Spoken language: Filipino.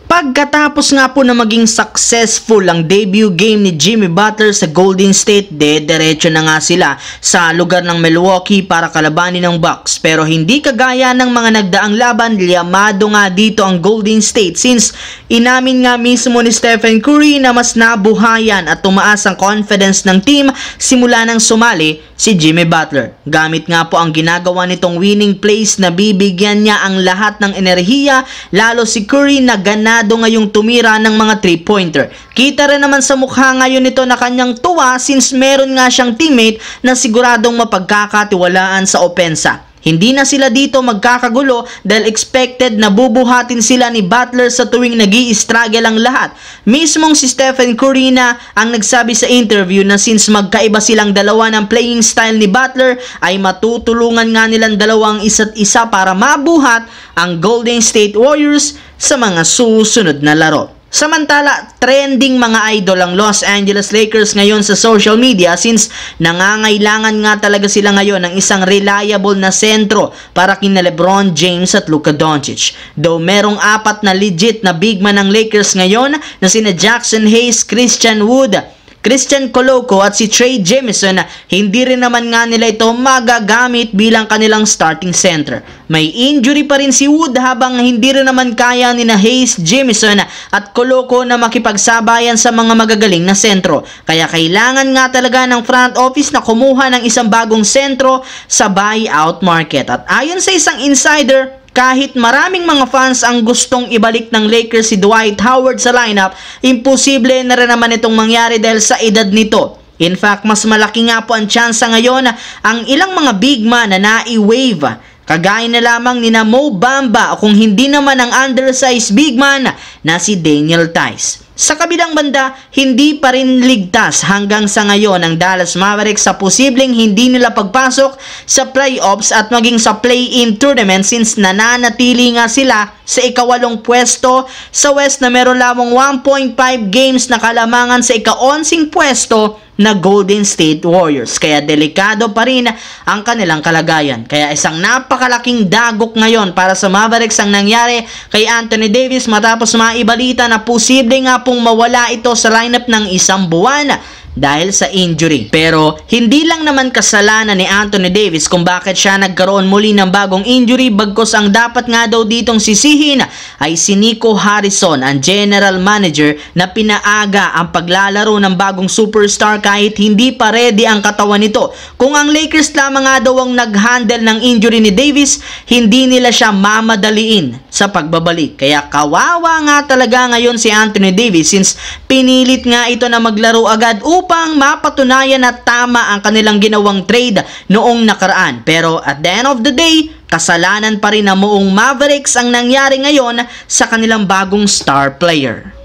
Pagkatapos nga po na maging successful ang debut game ni Jimmy Butler sa Golden State, diretso na nga sila sa lugar ng Milwaukee para kalabanin ng Bucks. Pero hindi kagaya ng mga nagdaang laban, liyamado nga dito ang Golden State since inamin nga mismo ni Stephen Curry na mas nabuhayan at tumaas ang confidence ng team simula nang sumali si Jimmy Butler. Gamit nga po ang ginagawa nitong winning plays na bibigyan niya ang lahat ng enerhiya, lalo si Curry na ganado ngayong tumira ng mga 3-pointer. Kita rin naman sa mukha ngayon nito na kanyang tuwa since meron nga siyang teammate na siguradong mapagkakatiwalaan sa opensa. Hindi na sila dito magkakagulo dahil expected na bubuhatin sila ni Butler sa tuwing nag-i-struggle ang lahat. Mismong si Stephen Curry na ang nagsabi sa interview na since magkaiba silang dalawa ng playing style ni Butler ay matutulungan nga nilang dalawang isa't isa para mabuhat ang Golden State Warriors sa mga susunod na laro. Samantala, trending mga idol ang Los Angeles Lakers ngayon sa social media since nangangailangan nga talaga sila ngayon ng isang reliable na sentro para kina LeBron James at Luka Doncic. Though merong 4 na legit na big man ng Lakers ngayon na sina Jackson Hayes, Christian Wood, Christian Coloco at si Trey Jemison, hindi rin naman nga nila ito magagamit bilang kanilang starting center. May injury pa rin si Wood habang hindi rin naman kaya ni na Hayes, Jemison at Coloco na makipagsabayan sa mga magagaling na sentro. Kaya kailangan nga talaga ng front office na kumuha ng isang bagong sentro sa buyout market. At ayon sa isang insider, kahit maraming mga fans ang gustong ibalik ng Lakers si Dwight Howard sa lineup, imposible na rin naman itong mangyari dahil sa edad nito. In fact, mas malaki nga po ang tsansa ngayon ang ilang mga big man na nai-wave. Kagaya na lamang ni na Mo Bamba o kung hindi naman ang undersized big man na si Daniel Theis. Sa kabilang banda, hindi pa rin ligtas hanggang sa ngayon ang Dallas Mavericks sa posibleng hindi nila pagpasok sa playoffs at maging sa play-in tournament since nananatili nga sila sa ika-8 pwesto sa West na meron lamang 1.5 games na kalamangan sa ika-11 pwesto na Golden State Warriors. Kaya delikado pa rin ang kanilang kalagayan. Kaya isang napakalaking dagok ngayon para sa Mavericks ang nangyari kay Anthony Davis matapos maibalita na posible nga pong mawala ito sa lineup ng isang buwan dahil sa injury. Pero hindi lang naman kasalanan ni Anthony Davis kung bakit siya nagkaroon muli ng bagong injury, bagkus ang dapat nga daw ditong sisihin ay si Nico Harrison, ang general manager na pinaaga ang paglalaro ng bagong superstar kahit hindi pa ready ang katawan nito. Kung ang Lakers lamang nga daw ang nag-handle ng injury ni Davis, hindi nila siya mamadaliin sa pagbabalik. Kaya kawawa nga talaga ngayon si Anthony Davis since pinilit nga ito na maglaro agad upang mapatunayan na tama ang kanilang ginawang trade noong nakaraan. Pero at the end of the day, kasalanan pa rin na moong Mavericks ang nangyari ngayon sa kanilang bagong star player.